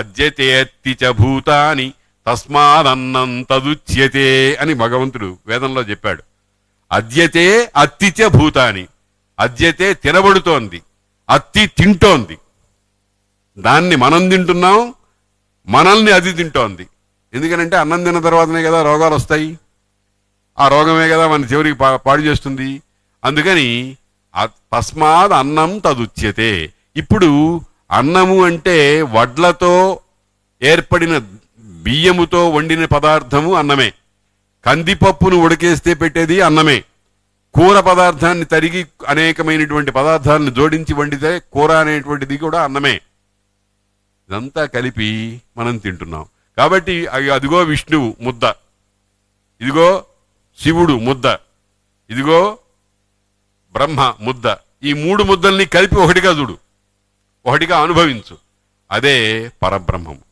అద్యతే అత్తి చ భూతాని తస్మాదన్నం తదుచ్యతే అని భగవంతుడు వేదంలో చెప్పాడు. అద్యతే అత్తి చ భూతాని, అద్యతే తినబడుతోంది, అత్తి తింటోంది. దాన్ని మనం తింటున్నాం, మనల్ని అది తింటోంది. ఎందుకనంటే అన్నం తిన్న తర్వాతనే కదా రోగాలు వస్తాయి, ఆ రోగమే కదా మన చివరికి పాడు చేస్తుంది. అందుకని తస్మాత్ అన్నం తదుచ్యతే. ఇప్పుడు అన్నము అంటే వడ్లతో ఏర్పడిన బియ్యముతో వండిన పదార్థము అన్నమే. కందిపప్పును ఉడకేస్తే పెట్టేది అన్నమే. కూర పదార్థాన్ని తరిగి అనేకమైనటువంటి పదార్థాలను జోడించి వండితే కూర అనేటువంటిది కూడా అన్నమే. ఇదంతా కలిపి మనం తింటున్నాం. కాబట్టి అదిగో విష్ణువు ముద్ద, ఇదిగో శివుడు ముద్ద, ఇదిగో బ్రహ్మ ముద్ద. ఈ మూడు ముద్దల్ని కలిపి ఒకటిగా చూడు, ఒకటిగా అనుభవించు. అదే పరబ్రహ్మము.